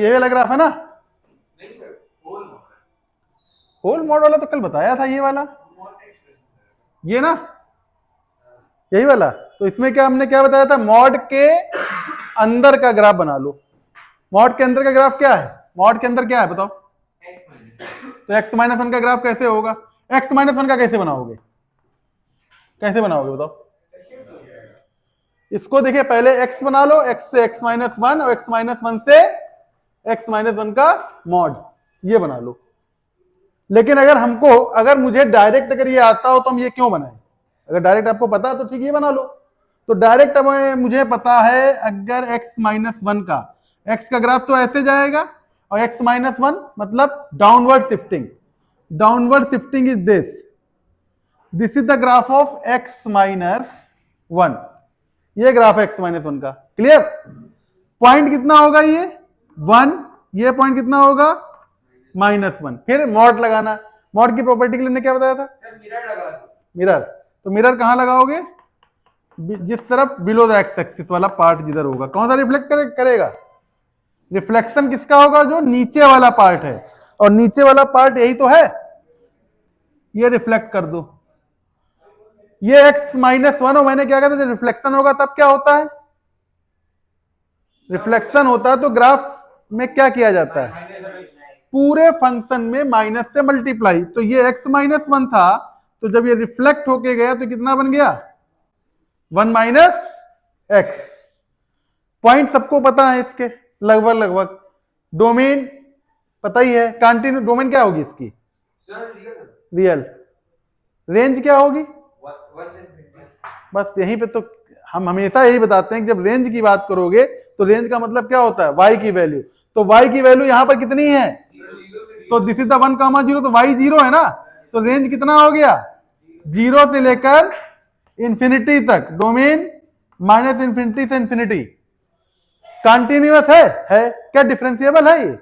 ये वाला ग्राफ है ना? होल मॉड वाला तो कल बताया था, ये वाला, ये ना, यही वाला। तो इसमें क्या हमने क्या बताया था? मॉड के अंदर का ग्राफ बना लो। मॉड के अंदर का ग्राफ क्या है? मॉड के अंदर क्या है बताओ? तो x माइनस वन का ग्राफ कैसे होगा? x माइनस वन का कैसे बनाओगे? कैसे बनाओगे बताओ? इसको देखिए, पहले x बना लो, x से x माइनस वन और x माइनस वन से x माइनस वन का मॉड, ये बना लो। लेकिन अगर मुझे डायरेक्ट अगर ये आता हो तो हम ये क्यों बनाए? अगर डायरेक्ट आपको पता है तो ठीक, ये बना लो। तो डायरेक्ट अब मुझे पता है, अगर x माइनस वन का, x का ग्राफ तो ऐसे जाएगा, और x माइनस वन मतलब downward shifting. Downward shifting is this is the graph of x minus one. ये ग्राफ है x माइनस वन का। क्लियर? पॉइंट कितना होगा? ये 1। ये पॉइंट कितना होगा? Minus one. फिर मॉड लगाना। मॉड की प्रॉपर्टी के लिए हमने क्या बताया था? मिरर। तो मिरर कहां लगाओगे? जिस तरफ बिलो द एक्स एक्सिस वाला पार्ट जिधर होगा। कौन सा रिफ्लेक्ट करेगा? रिफ्लेक्शन किसका होगा? जो नीचे वाला पार्ट है, और नीचे वाला पार्ट यही तो है, ये रिफ्लेक्ट कर दो। ये x माइनस वन, और मैंने क्या कहता, जब रिफ्लेक्शन होगा तब क्या होता है? रिफ्लेक्शन होता है तो ग्राफ में क्या किया जाता है? पूरे फंक्शन में माइनस से मल्टीप्लाई। तो ये x माइनस वन था, तो जब ये रिफ्लेक्ट होके गया तो कितना बन गया? 1 माइनस एक्स। पॉइंट सबको पता है इसके, लगभग लगभग। डोमेन पता ही है। कंटिन्यू डोमेन क्या होगी इसकी? रियल। रेंज क्या होगी? बस यहीं पे तो हम हमेशा यही बताते हैं कि जब रेंज की बात करोगे तो रेंज का मतलब क्या होता है? y की वैल्यू। तो y की वैल्यू यहां पर कितनी है? तो दिस इज द 1, 0, तो y 0 है ना। तो रेंज कितना हो गया? 0 से लेकर इंफिनिटी तक। डोमेन माइनस इंफिनिटी से इंफिनिटी। कंटिन्यूअस है? क्या डिफरेंशिएबल है ये?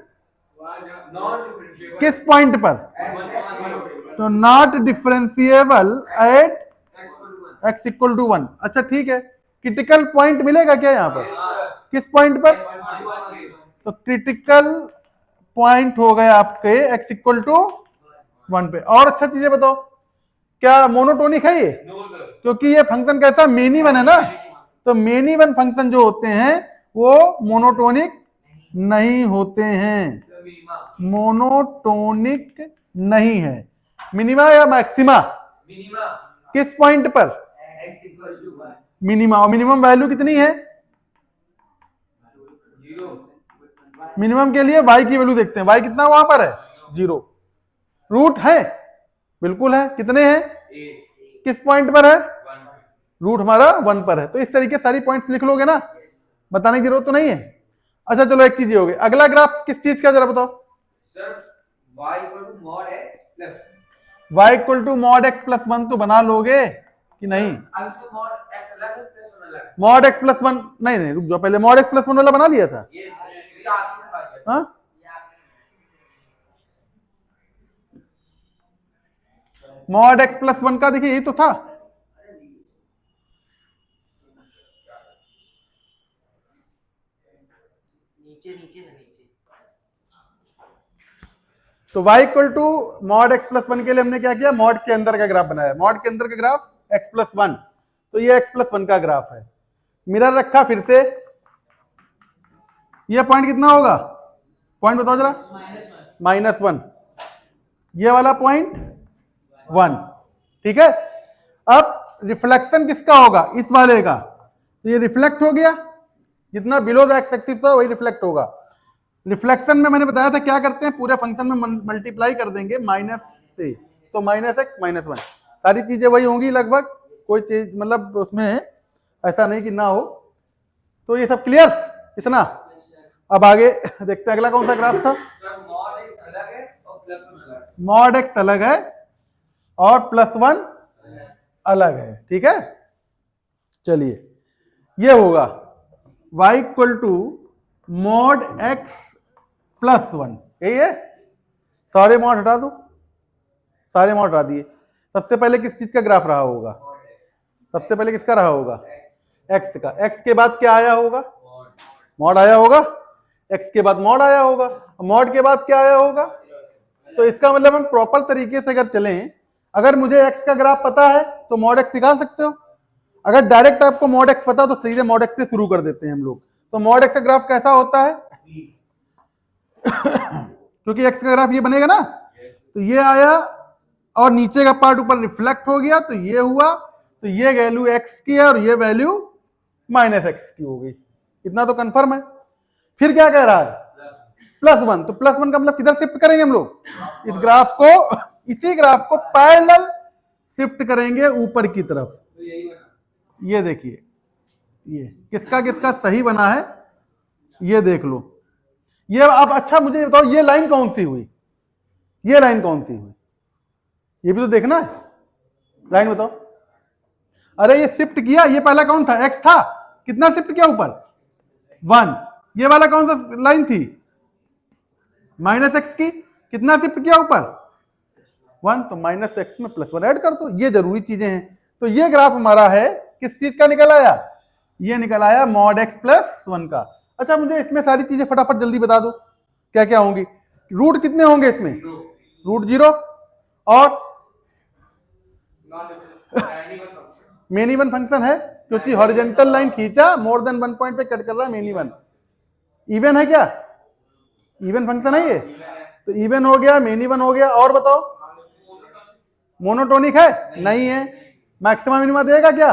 किस पॉइंट पर? तो not differentiable at x equal to 1। अच्छा ठीक है, क्रिटिकल पॉइंट मिलेगा क्या यहाँ पर? किस पॉइंट पर? तो क्रिटिकल पॉइंट हो गए आपके x इक्वल टू 1 पे। और अच्छा चीजें बताओ, क्या मोनोटोनिक है ये? क्योंकि ये फंक्शन कैसा? मेनी वन है ना। तो मेनी वन फंक्शन जो होते हैं वो मोनोटोनिक नहीं होते हैं। मोनोटोनिक नहीं है। मिनिमा या मैक्सिमा? किस पॉइंट पर? मिनिमा। और मिनिमम वैल्यू कितनी है? मिनिमम के लिए y की वैल्यू देखते हैं। y कितना वहां पर है? 0। रूट है? बिल्कुल है। कितने हैं? किस पॉइंट पर है? रूट हमारा 1 पर है। तो इस तरीके सारी पॉइंट्स लिख लोगे ना, बताने की जरूरत तो नहीं है। अच्छा चलो, एक चीज हो गई। अगला ग्राफ किस चीज का, जरा बताओ। y equal to mod x plus one तो बना लोगे कि नहीं? मॉड x प्लस वन नहीं, रुक जाओ, पहले मॉड x प्लस वन वाला बना लिया था। हाँ, मॉड x प्लस वन का देखिए यही तो था। तो y equal to mod x plus one के लिए हमने क्या किया? मॉड के अंदर का ग्राफ बनाया। मॉड के अंदर का ग्राफ x प्लस वन, तो ये x प्लस वन का ग्राफ है। मिरर रखा फिर से। ये पॉइंट कितना होगा? पॉइंट बताओ जरा। -1। ये वाला पॉइंट 1। ठीक है। अब रिफ्लेक्शन किसका होगा? इस वाले का। तो ये रिफ्लेक्ट हो गया, जितना बिलो द एक्स एक्सिस था वही रिफ्लेक्ट होगा। रिफ्लेक्शन में मैंने बताया था क्या करते हैं, पूरे फंक्शन में मल्टीप्लाई कर देंगे माइनस से, तो -x -1 सारी चीजें वही होंगी लगभग। कोई चीज मतलब उसमें ऐसा नहीं कि ना हो। तो ये सब क्लियर इतना। अब आगे देखते हैं अगला कौन सा ग्राफ था। मॉड x अलग है और +1 अलग है। ठीक है, चलिए ये होगा y equal to mod x plus 1। यही है। सारे मॉड हटा दो, सारे मॉड हटा दिए। सबसे पहले किस चीज का ग्राफ रहा होगा? सबसे पहले किसका रहा होगा? x का। x के बाद क्या आया होगा? मॉड आया होगा। एक्स के बाद मॉड आया होगा, मॉड के बाद क्या आया होगा। तो इसका मतलब हम प्रॉपर तरीके से अगर चलें, अगर मुझे एक्स का ग्राफ पता है तो मॉड एक्स निकाल सकते हो। अगर डायरेक्ट आपको मॉड एक्स पता हो तो सीधे मॉड एक्स से शुरू कर देते हैं हम लोग। तो मॉड एक्स का ग्राफ कैसा होता है क्योंकि एक्स का ग्राफ ये बनेगा ना, तो ये आया और नीचे का पार्ट ऊपर रिफ्लेक्ट हो गया, तो ये हुआ, तो ये वैल्यू एक्स की है और ये वैल्यू माइनस एक्स की हो गई। इतना तो कंफर्म है। फिर क्या कह रहा है +1, तो +1 का मतलब किधर शिफ्ट करेंगे हम लोग, इस ग्राफ को, इसी ग्राफ को पैरेलल शिफ्ट करेंगे ऊपर की तरफ। ये देखिए, ये किसका किसका सही बना है ये देख लो। ये अब अच्छा मुझे बताओ, ये लाइन कौन सी हुई, ये लाइन कौन सी हुई, ये भी तो देखना है। लाइन बताओ। अरे ये शिफ्ट किया, ये पहला कौन था, एक्स था, कितना शिफ्ट किया ऊपर 1। ये वाला कौन सा लाइन थी, माइनस एक्स की, कितना शिफ्ट किया ऊपर 1, तो माइनस एक्स में +1 ऐड कर दो। ये जरूरी चीजें हैं। तो ये ग्राफ हमारा है किस चीज का निकल आया, ये निकल आया मॉड एक्स +1 का। अच्छा मुझे इसमें सारी चीजें फटाफट जल्दी बता दो क्या क्या होंगी। रूट कितने होंगे इसमें, रूट 0 और मेन इवन फंक्शन है क्योंकि हॉरिजॉन्टल लाइन खींचा, मोर देन 1 पॉइंट पे कट कर रहा है, मेन इवन। इवन है क्या, इवन फंक्शन है ये, तो इवन हो गया, मेन इवन हो गया। और बताओ मोनोटोनिक है, नहीं है। मैक्सिमा मिनिमा देगा क्या,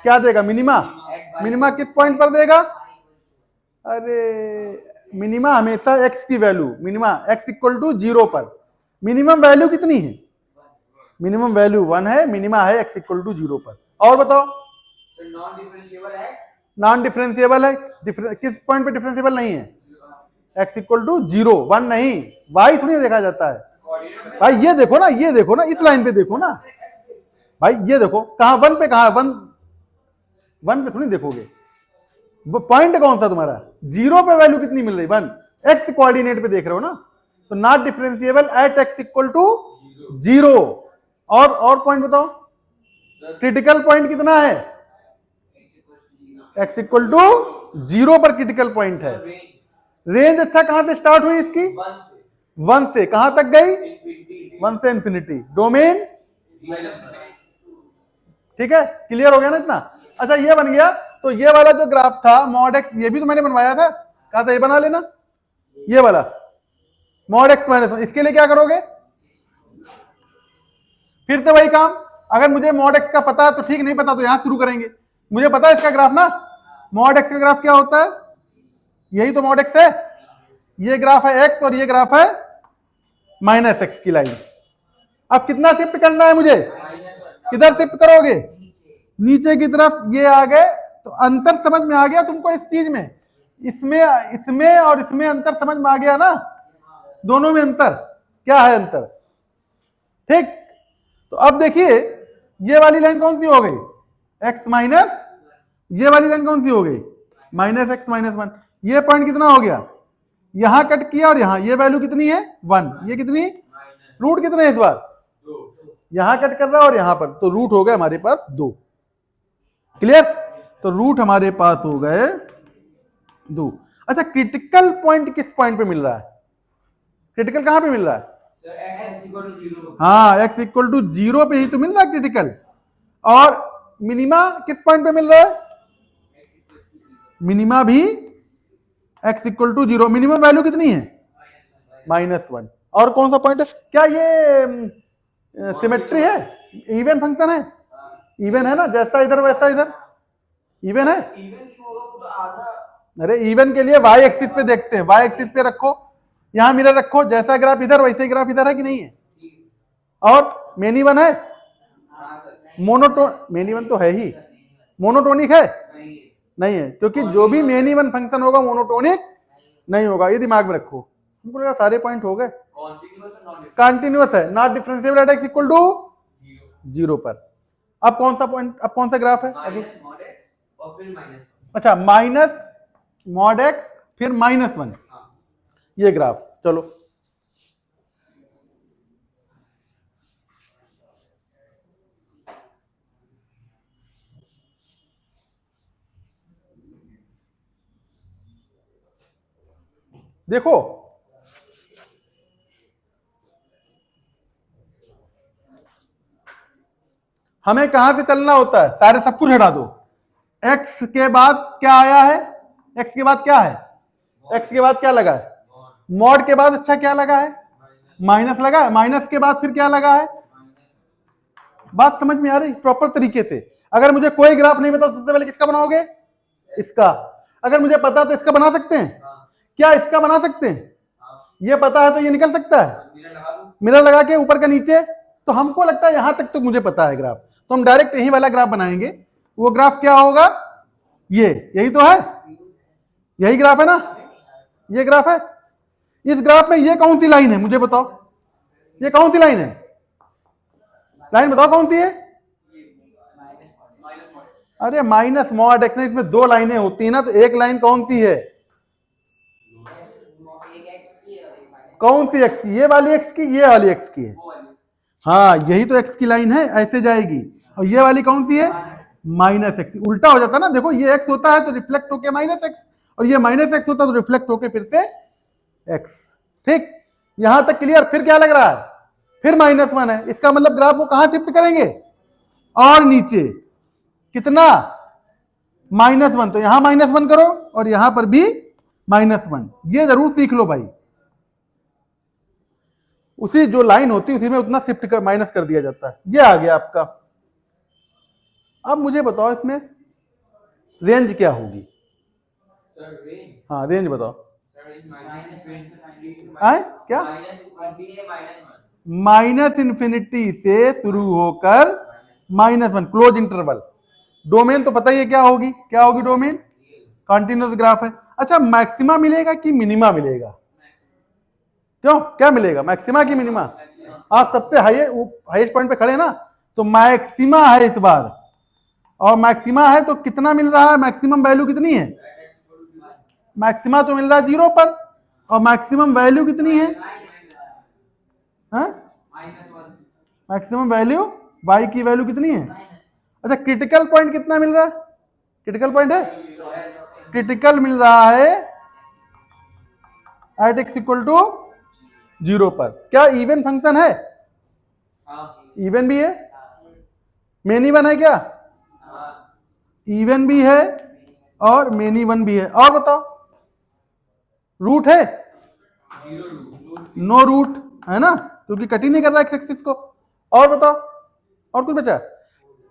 क्या देगा, मिनिमा। मिनिमा किस पॉइंट पर देगा, अरे मिनिमा हमेशा एक्स की वैल्यू, मिनिमा x = 0 पर। मिनिमम वैल्यू कितनी है, मिनिमम वैल्यू 1 है, मिनिमा है x = 0 पर। और बताओ नॉन डिफरेंशिएबल है, नॉन डिफरेंशिएबल है, किस पॉइंट पे डिफरेंशिएबल नहीं है, x = 0, 1 नहीं, y थोड़ी देखा जाता है भाई। ये देखो ना, ये देखो ना, इस लाइन पे देखो ना भाई, ये देखो कहां 1 पे, कहां 1 पे थोड़ी देखोगे, वो पॉइंट कौन सा तुम्हारा, 0 पे वैल्यू कितनी मिल रही, 1, x कोऑर्डिनेट पे देख रहे हो ना, तो नॉट डिफरेंशिएबल एट x = 0। और पॉइंट बताओ, क्रिटिकल पॉइंट कितना है, x = 0 पर क्रिटिकल पॉइंट है। रेंज अच्छा कहां से स्टार्ट हुई इसकी, 1 से कहां तक गई, 1 से इंफिनिटी। डोमेन ठीक है, क्लियर हो गया ना इतना। अच्छा ये बन गया। तो ये वाला जो ग्राफ था मॉड एक्स, ये भी तो मैंने बनवाया था, कहा था ये बना लेना, ये वाला मॉड एक्स -1। इसके लिए क्या करोगे, फिर से वही काम। अगर मुझे मॉड एक्स का पता है तो ठीक, नहीं पता तो यहां शुरू करेंगे। मुझे पता है इसका ग्राफ ना, मॉड एक्स का ग्राफ क्या होता है, यही तो मॉड एक्स है। ये ग्राफ है एक्स और ये ग्राफ है -x की लाइन। अब कितना शिफ्ट करना है मुझे, किधर शिफ्ट करोगे, नीचे की तरफ। ये आ गए, तो अंतर समझ में आ गया तुमको इस चीज में, इसमें इसमें और इसमें अंतर समझ में आ गया ना, दोनों में अंतर क्या है, अंतर ठीक। तो अब देखिए ये वाली लाइन कौन सी हो गई, x माइनस, ये वाली लाइन कौन सी हो गई, -x -1। ये पॉइंट कितना हो गया, यहां कट किया और यहां, ये वैल्यू कितनी है 1, ये कितनी, रूट कितने है इस बार, यहां कट कर रहा है और यहां पर, तो रूट हो गए हमारे पास 2। क्लियर, तो रूट हमारे पास हो गए 2। अच्छा क्रिटिकल पॉइंट किस पॉइंट पे मिल रहा है, क्रिटिकल कहां पे मिल रहा है, हाँ x = 0 पे ही तो मिल रहा है क्रिटिकल। और मिनिमा किस पॉइंट पे मिल रहा है, मिनिमा भी x = 0, मिनिमम वैल्यू कितनी है -1। और कौन सा पॉइंट है, क्या ये सिमेट्री है, इवन फंक्शन है, इवन है ना, जैसा इधर वैसा इधर, इवन है। अरे इवन के लिए y एक्सिस पे देखते हैं, y एक्सिस पे रखो, यहां मिरर रखो, जैसा ग्राफ इधर वैसे ग्राफ इधर है कि नहीं है। और मेन इवन है, मेन इवन तो है ही, मोनोटोनिक है, नहीं है, क्योंकि जो भी मेन इवन फंक्शन होगा मोनोटोनिक नहीं होगा, ये दिमाग में रखो। हमको लगा सारे पॉइंट हो गए, कॉन्टिन्यूअस है, नॉट डिफरेंशिएबल एट x = 0 पर। अब कौन सा पॉइंट, अब कौन सा ग्राफ है, अच्छा माइनस मॉड एक्स फिर -1, ये ग्राफ। चलो देखो हमें कहां से चलना होता है, सारे सब कुछ हटा दो। एक्स के बाद क्या आया है, एक्स के बाद क्या है, एक्स के बाद क्या लगा है, मॉड के बाद अच्छा क्या लगा है, माइनस लगा है, माइनस के बाद फिर क्या लगा है। बात समझ में आ रही प्रॉपर तरीके से। अगर मुझे कोई ग्राफ नहीं पता सबसे पहले किसका बनाओगे, इसका। अगर मुझे पता तो इसका बना सकते हैं, क्या इसका बना सकते हैं, ये पता है तो ये निकल सकता है मिरर लगा के ऊपर का नीचे। तो हमको लगता है यहां तक तो मुझे पता है ग्राफ, तो हम डायरेक्ट यही वाला ग्राफ बनाएंगे। वो ग्राफ क्या होगा, ये यही तो है, यही ग्राफ है ना, ये ग्राफ है। इस ग्राफ में ये कौन सी लाइन है मुझे बताओ, ये कौन सी लाइन है, लाइन बताओ कौन सी है। अरे माइनस मॉड एक्स, इसमें दो लाइनें होती है ना, तो एक लाइन कौन सी है, कौन सी एक्स की, ये वाली एक्स की, ये वाली एक्स की है। हाँ यही तो एक्स की लाइन है, ऐसे जाएगी। और ये वाली कौन सी है, माइनस एक्स। उल्टा हो जाता ना, देखो ये एक्स होता है तो रिफ्लेक्ट होके माइनस एक्स, और ये माइनस एक्स होता है तो रिफ्लेक्ट होके फिर से एक्स। ठीक, यहां तक क्लियर। फिर क्या लग रहा है, फिर -1 है, इसका मतलब ग्राफ को कहां शिफ्ट करेंगे, और नीचे कितना, -1। तो यहां -1 करो और यहां पर भी -1। ये जरूर सीख लो भाई, उसी जो लाइन होती है उसी में उतना शिफ्ट कर माइनस कर दिया जाता है। ये आ गया आपका। अब मुझे बताओ इसमें रेंज क्या होगी, हाँ रेंज बताओ। आए क्या, -∞ से शुरू होकर -1, क्लोज इंटरवल। डोमेन तो पता ही है क्या होगी, क्या होगी डोमेन, कॉन्टिन्यूअस ग्राफ है। अच्छा मैक्सिमा मिलेगा कि मिनिमा मिलेगा, क्यों क्या मिलेगा, मैक्सिमा की मिनिमा। आप सबसे हाईएस्ट पॉइंट पे खड़े ना, तो मैक्सिमा है इस बार, और मैक्सिमा है तो कितना मिल रहा है, मैक्सिमम वैल्यू कितनी है, मैक्सिमा तो मिल रहा है 0 पर, और मैक्सिमम वैल्यू कितनी है, मैक्सिमम वैल्यू y की वैल्यू कितनी है। अच्छा क्रिटिकल पॉइंट कितना मिल रहा है, क्रिटिकल पॉइंट है, क्रिटिकल मिल रहा है एट x इक्वल टू 0 पर। क्या इवन फंक्शन है, इवन भी है, मेनी वन है क्या, इवन भी है और मेनी वन भी है। और बताओ रूट है, नो रूट है ना, क्योंकि कट ही नहीं कर रहा है एक्सिस को। और बताओ और कुछ बचा,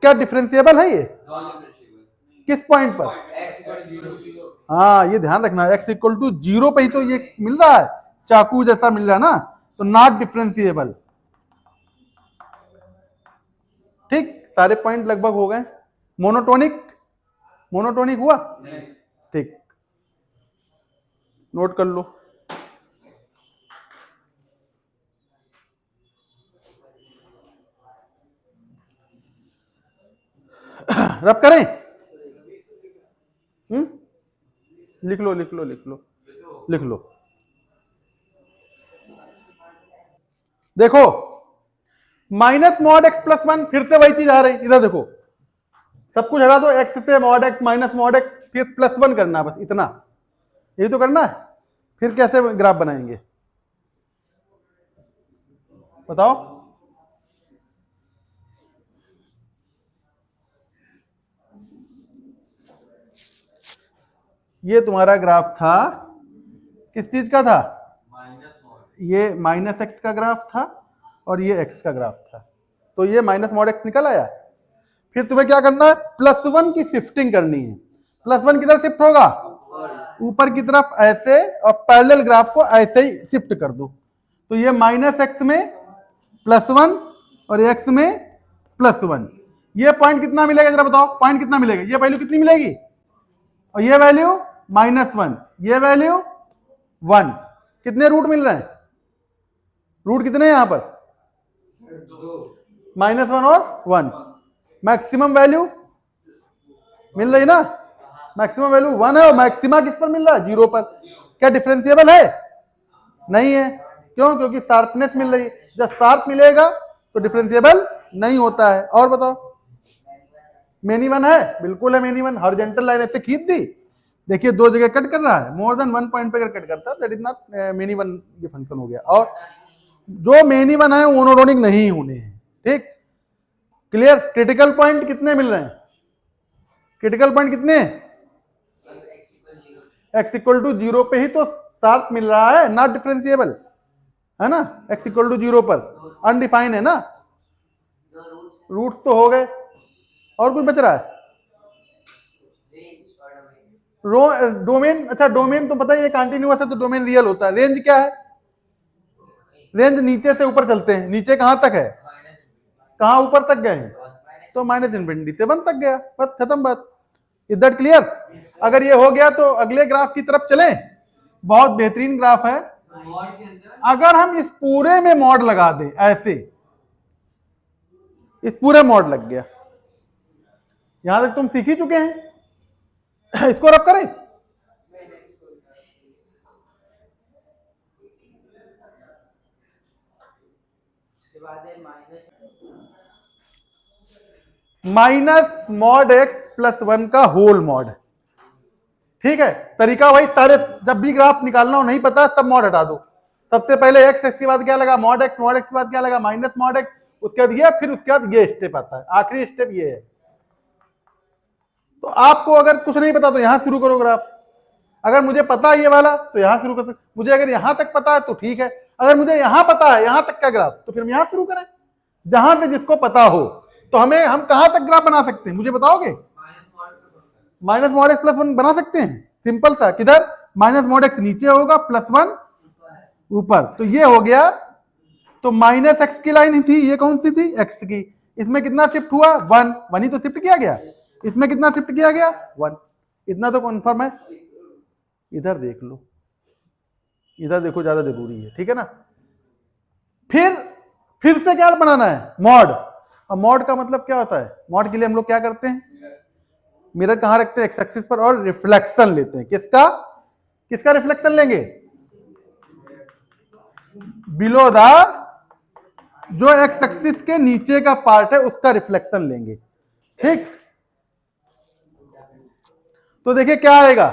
क्या डिफरेंशिएबल है ये, किस पॉइंट पर, हाँ ये ध्यान रखना, x इक्वल टू 0 पे ही तो ये मिल रहा है, चाकू जैसा मिल रहा है ना, तो नॉट डिफरेंशिएबल। ठीक, सारे पॉइंट लगभग हो गए। मोनोटोनिक, मोनोटोनिक हुआ, ठीक नोट कर लो। रब करें, लिख लो लिख लो लिख लो लिख लो। देखो -mod x + 1, फिर से वही चीज आ रही, इधर देखो सब कुछ हटा दो, x से mod x -mod x फिर +1 करना, बस इतना, यही तो करना है। फिर कैसे ग्राफ बनाएंगे बताओ, ये तुम्हारा ग्राफ था, किस चीज का था, ये -x का ग्राफ था और ये x का ग्राफ था, तो ये -mod x निकल आया। फिर तुम्हें क्या करना है, +1 की शिफ्टिंग करनी है। +1 किधर शिफ्ट होगा, ऊपर की तरफ ऐसे, और पैरेलल ग्राफ को ऐसे ही शिफ्ट कर दो। तो ये -x में +1 और x में +1। ये पॉइंट कितना मिलेगा जरा बताओ, पॉइंट कितना मिलेगा, ये वैल्यू कितनी मिलेगी, और ये वैल्यू -1, ये वैल्यू 1। कितने रूट मिल रहे हैं, रूट कितने हैं यहां पर, -1 और 1। मैक्सिमम वैल्यू मिल रही ना, मैक्सिमम वैल्यू 1 है, और मैक्सिमा किस पर मिल रहा है, 0 पर। क्या डिफरेंशिएबल है, नहीं है, क्यों, क्योंकि शार्पनेस मिल रही है, जब शार्प मिलेगा तो डिफरेंशिएबल नहीं होता है। और बताओ मेनी वन है, बिल्कुल है मेनी वन, हॉरिजॉन्टल लाइन ऐसे खींच दी, देखिए दो जगह कट कर रहा है, मोर देन वन पॉइंट पे अगर कट करता है that is not many one, ये फंक्शन हो गया। और जो मेनी वन है वो मोनोटोनिक नहीं होने हैं, ठीक, क्लियर। क्रिटिकल पॉइंट कितने मिल रहे हैं, क्रिटिकल पॉइंट कितने, x इक्वल टू 0 पे ही तो शार्प मिल रहा है, नॉट डिफरेंशिएबल है ना, x इक्वल टू 0 पर अनडिफाइन है ना, रूट्स तो हो गए, और कुछ बच रहा है, डोमेन, अच्छा डोमेन तो पता ही है कंटिन्यूअस है तो डोमेन रियल होता है। रेंज क्या है, रेंज नीचे से ऊपर चलते हैं, नीचे कहां तक है, कहां ऊपर तक गए हैं, तो माइनस इन्फिनिटी से 1 तक गया, बस खत्म बात। Is that clear? अगर ये हो गया तो अगले ग्राफ की तरफ चलें, बहुत बेहतरीन ग्राफ है। अगर हम इस पूरे में मॉड लगा दें ऐसे, इस पूरे मॉड लग गया, यहां तक तुम सीख ही चुके हैं, इसको रब करें, माइनस मॉड एक्स प्लस 1 का होल मॉड, ठीक है। तरीका वही, सारे जब भी ग्राफ निकालना हो नहीं पता सब मॉड हटा दो, सबसे पहले एक्स, एक्स के बाद क्या लगा मॉड एक्स, मॉड एक्स के बाद क्या लगा माइनस मॉड एक्स, उसके बाद ये, फिर उसके बाद ये स्टेप आता है, आखिरी स्टेप ये है। तो आपको अगर कुछ नहीं पता तो यहां शुरू करो ग्राफ, अगर मुझे पता है ये वाला तो यहां शुरू कर सकते, मुझे अगर यहां तक पता है तो ठीक है, अगर मुझे यहां पता है यहां तक का ग्राफ तो फिर हम यहां शुरू करें, जहां से जिसको पता हो। तो हमें, हम कहां तक ग्राफ बना सकते हैं मुझे बताओगे? माइनस मॉड एक्स प्लस 1 बना सकते हैं, सिंपल सा, किधर, माइनस मॉड एक्स नीचे होगा, प्लस 1 ऊपर, तो ये हो गया। तो माइनस एक्स की लाइन थी, ये कौन सी थी, एक्स की, इसमें कितना शिफ्ट हुआ 1, 1 ही तो शिफ्ट किया गया, इसमें कितना शिफ्ट किया गया 1, इतना तो कन्फर्म है। इधर देख लो, इधर देखो, ज्यादा जरूरी है, ठीक है ना। फिर से क्या बनाना है, मॉड। अब मॉड का मतलब क्या होता है, मॉड के लिए हम लोग क्या करते हैं, मिरर कहां रखते हैं, एक्स एक्सिस पर, और रिफ्लेक्शन लेते हैं, किसका, किसका रिफ्लेक्शन लेंगे, बिलो द, जो एक्स एक्सिस के नीचे का पार्ट है उसका रिफ्लेक्शन लेंगे, ठीक। तो देखिए क्या आएगा,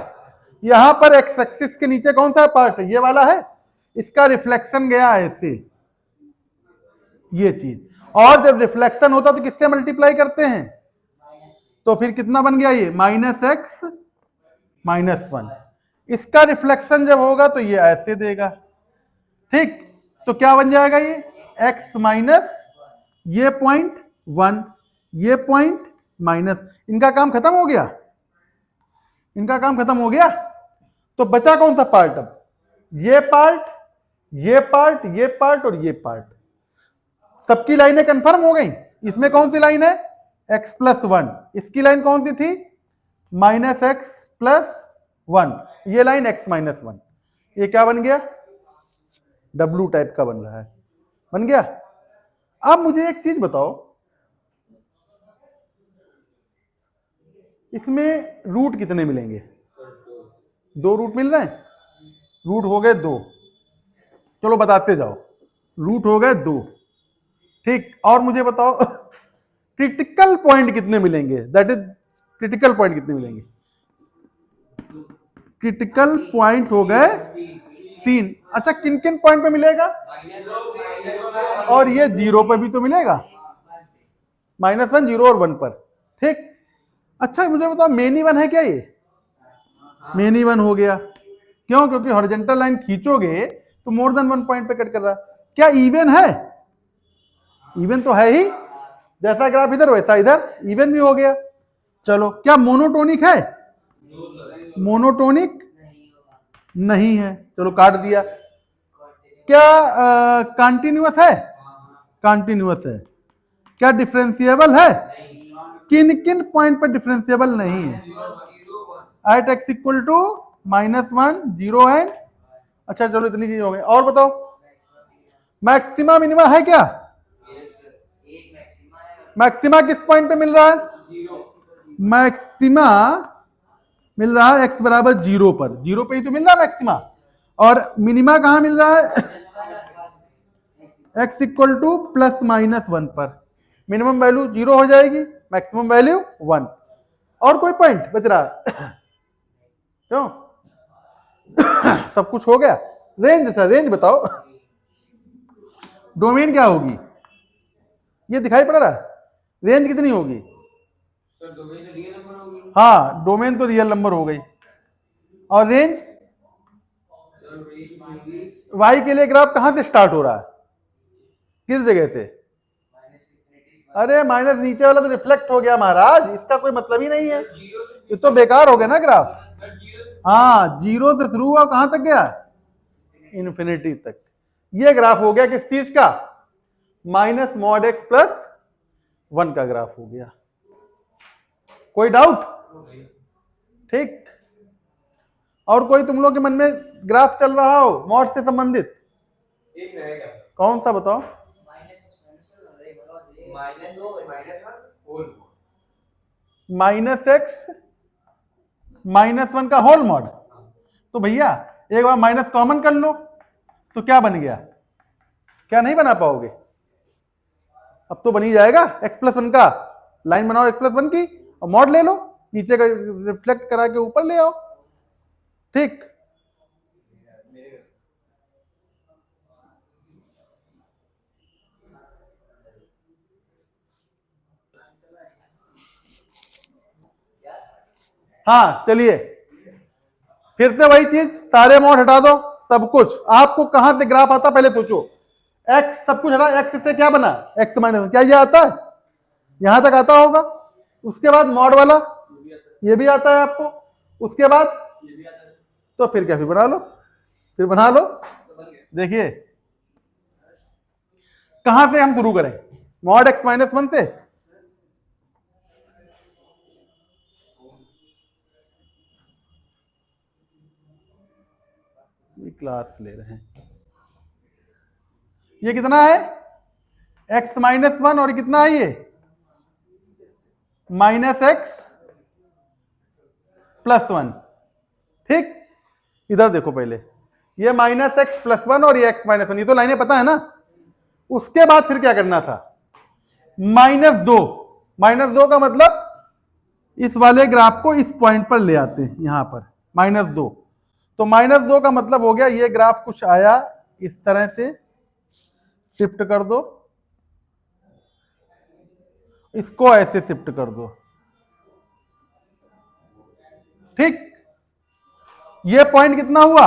यहां पर एक्स एक्सिस के नीचे कौन सा पार्ट है, ये वाला है, इसका रिफ्लेक्शन गया ऐसे, ये चीज। और जब रिफ्लेक्शन होता तो किससे मल्टीप्लाई करते हैं, तो फिर कितना बन गया ये, माइनस एक्स माइनस 1, इसका रिफ्लेक्शन जब होगा तो ये ऐसे देगा, ठीक। तो क्या बन जाएगा ये, x माइनस ये पॉइंट 1, ये पॉइंट माइनस, इनका काम खत्म हो गया, इनका काम खत्म हो गया। तो बचा कौन सा पार्ट, अब ये पार्ट, ये पार्ट, ये पार्ट और ये पार्ट, सबकी लाइनें कंफर्म हो गई। इसमें कौन सी लाइन है, x प्लस 1, इसकी लाइन कौन सी थी, माइनस एक्स प्लस 1, ये लाइन x माइनस 1, ये क्या बन गया, W टाइप का बन रहा है, बन गया। अब मुझे एक चीज बताओ, इसमें रूट कितने मिलेंगे, 2 रूट मिल रहे हैं, रूट हो गए 2, चलो बताते जाओ, रूट हो गए 2, ठीक। और मुझे बताओ क्रिटिकल पॉइंट कितने मिलेंगे, दैट इज क्रिटिकल पॉइंट कितने मिलेंगे, क्रिटिकल पॉइंट हो गए 3। अच्छा किन किन पॉइंट पे मिलेगा, और ये 0 पर भी तो मिलेगा, -1, 0 और 1 पर, ठीक। अच्छा मुझे बताओ मेनी 1 है क्या, ये मेनी 1 हो गया, क्यों, क्योंकि हॉरिजॉन्टल लाइन खींचोगे तो मोर देन 1 पॉइंट पे कट कर रहा। क्या इवन है, इवन तो है ही, जैसा ग्राफ इधर वैसा इधर, इवन भी हो गया। चलो क्या मोनोटोनिक है, मोनोटोनिक नहीं है, चलो काट दिया। क्या कंटिन्यूअस है, कंटिन्यूअस है। क्या डिफरेंशिएबल है, किन किन पॉइंट पर डिफरेंशिएबल नहीं है, at x equal to -1, 0 and, अच्छा चलो इतनी चीज हो गई। और बताओ मैक्सिमा मिनिमा है क्या, मैक्सिमा किस पॉइंट पे मिल रहा है, मैक्सिमा मिल रहा है x बराबर 0 पर, 0 पे ही तो मिल रहा है मैक्सिमा। और मिनिमा कहां मिल रहा है, x इक्वल टू +-1 पर, मिनिमम वैल्यू 0 हो जाएगी, मैक्सिमम वैल्यू 1। और कोई पॉइंट बच रहा है क्यों? सब कुछ हो गया। रेंज सर, रेंज बताओ, डोमेन क्या होगी? ये दिखाई पड़ रहा है? रेंज कितनी होगी? सर डोमेन रियल नंबर होगी। हाँ, डोमेन तो रियल नंबर हो गई। और रेंज? वाई के लिए ग्राफ कहां से स्टार्ट हो रहा है? किस जगह से? अरे माइनस नीचे वाला तो रिफ्लेक्ट हो गया महाराज, इसका कोई मतलब ही नहीं है, ये तो बेकार हो गया ना ग्राफ। हाँ, जीरो से शुरू हुआ, कहां तक गया? इन्फिनिटी तक। ये ग्राफ हो गया किस चीज का? माइनस मॉड एक्स प्लस 1 का ग्राफ हो गया। कोई डाउट? ठीक। और कोई तुम लोग के मन में ग्राफ चल रहा हो मॉड से संबंधित? एक रहेगा। कौन सा बताओ? माइनस एक्स माइनस 1 का होल मॉड। तो भैया एक बार माइनस कॉमन कर लो, तो क्या बन गया? क्या नहीं बना पाओगे? अब तो बन ही जाएगा। एक्स प्लस 1 का लाइन बनाओ, एक्स प्लस 1 की, और मॉड ले लो, नीचे का रिफ्लेक्ट करा के ऊपर ले आओ। ठीक। हाँ चलिए, फिर से वही चीज, सारे मॉड हटा दो, सब कुछ। आपको कहां से ग्राफ आता पहले सोचो। एक्स सब कुछ हटा, एक्स से क्या बना? एक्स माइनस, क्या ये आता है? यहां तक आता होगा। उसके बाद मॉड वाला ये भी आता है आपको। उसके बाद तो फिर क्या, फिर बना लो, फिर बना लो। देखिए कहां से हम शुरू करें? मॉड एक्स माइनस 1 से। क्लास ले रहे हैं। ये कितना है? एक्स माइनस 1, और कितना है ये? Minus x plus 1। ठीक। इधर देखो पहले, ये माइनस एक्स प्लस 1 और ये एक्स माइनस 1, ये तो लाइनें पता है ना। उसके बाद फिर क्या करना था? माइनस 2। माइनस 2 का मतलब इस वाले ग्राफ को इस पॉइंट पर ले आते हैं, यहां पर माइनस 2। तो माइनस 2 का मतलब हो गया ये ग्राफ कुछ आया इस तरह से, शिफ्ट कर दो, इसको ऐसे शिफ्ट कर दो। ठीक। ये पॉइंट कितना हुआ?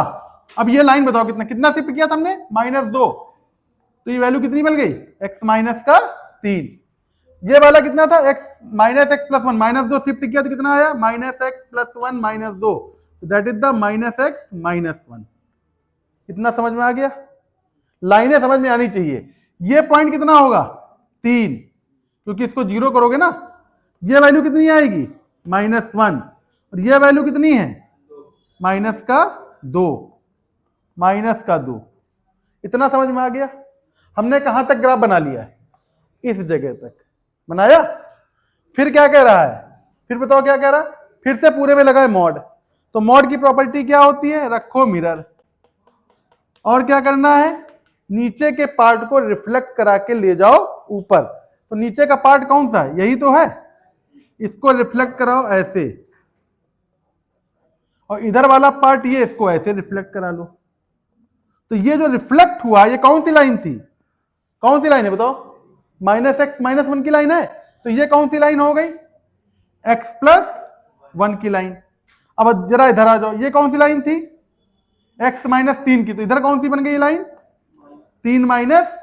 अब ये लाइन बताओ कितना कितना शिफ्ट किया था हमने? -2। तो ये वैल्यू कितनी मिल गई? x माइनस का 3। ये वाला कितना था? x minus x plus 1, -2 shift किया तो कितना आया? -x plus 1 -2, that is the -x minus 1। इतना समझ में आ गया? लाइनें समझ में आनी चाहिए। ये पॉइंट कितना होगा? 3, क्योंकि इसको जीरो करोगे ना, ये वैल्यू कितनी आएगी? -1। और ये वैल्यू कितनी है? माइनस का 2, माइनस का 2। इतना समझ में आ गया? हमने कहां तक ग्राफ बना लिया है? इस जगह तक बनाया। फिर क्या कह रहा है? फिर बताओ क्या कह रहा है? फिर से पूरे में लगा है मॉड। तो मॉड की प्रॉपर्टी क्या होती है? रखो मिरर। और क्या करना है? नीचे के पार्ट को रिफ्लेक्ट करा के ले जाओ ऊपर। तो नीचे का पार्ट कौन सा है? यही तो है। इसको रिफ्लेक्ट कराओ ऐसे, और इधर वाला पार्ट ये, इसको ऐसे रिफ्लेक्ट करा लो। तो ये जो रिफ्लेक्ट हुआ, ये कौन सी लाइन थी? कौन सी लाइन है बताओ? -x माइनस 1 की लाइन है। तो ये कौन सी लाइन हो गई? x प्लस 1 की लाइन। अब जरा इधर आ जाओ, ये कौन सी लाइन थी? x माइनस 3 की। तो इधर कौन सी बन गई लाइन? 3 माइनस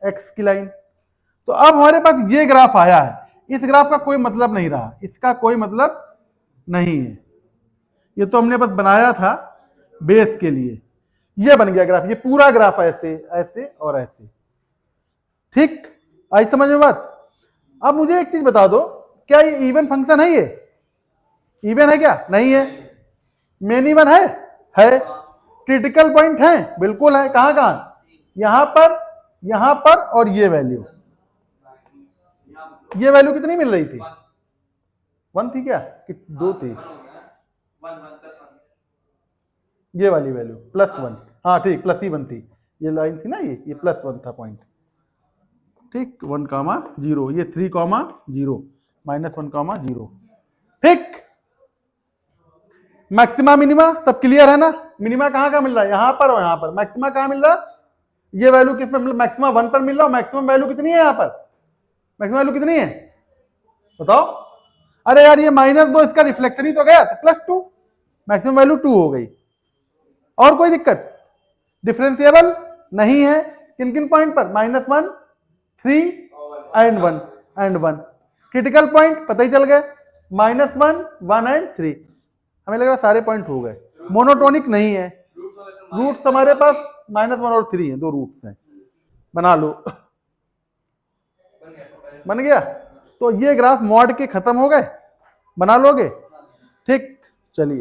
x की लाइन। तो अब हमारे पास ये ग्राफ आया है। इस ग्राफ का कोई मतलब नहीं रहा, इसका कोई मतलब नहीं है। ये तो हमने बस बनाया था बेस के लिए। ये बन गया ग्राफ। ये पूरा ग्राफ ऐसे ऐसे और ऐसे। ठीक, आई समझ में बात? अब मुझे एक चीज बता दो, क्या ये इवन फंक्शन है? ये इवन है क्या? नहीं है। मेन इवन है? है। क्रिटिकल पॉइंट है? बिल्कुल है। कहां कहां? यहां पर और ये वैल्यू। ये वैल्यू कितनी मिल रही थी? 1 थी क्या कि 2 थी? ये वाली वैल्यू +1। हाँ ठीक, +1 थी। ये लाइन थी ना, ये +1 था पॉइंट। ठीक, 1, 0, ये 3, 0, -1, 0। ठीक। मैक्सिमा मिनिमा सब क्लियर है ना? मिनिमा कहाँ का मिल रहा है? यहां पर और यहां पर। मैक्सिमा कहाँ मिल रहा है? ये वैल्यू किस में? मैक्सिमा 1 पर मिल रहा है। मैक्सिमम वैल्यू कितनी है यहाँ पर? मैक्सिमम वैल्यू कितनी है बताओ? अरे यार ये -2 इसका रिफ्लेक्शन ही तो गया, तो +2, मैक्सिमम वैल्यू 2 हो गई। और कोई दिक्कत? डिफरेंशिएबल नहीं है किन किन पॉइंट पर? -1, 3 एंड 1 क्रिटिकल पॉइंट पता ही चल गए, -1, 1 एंड 3। हमें लग रहा सारे पॉइंट हो गए। मोनोटोनिक नहीं है, रूट्स हमारे पास -1 और 3 है, 2 रूट्स हैं। बना लो। बन गया? तो ये ग्राफ मॉड के खत्म हो गए, बना लोगे? ठीक।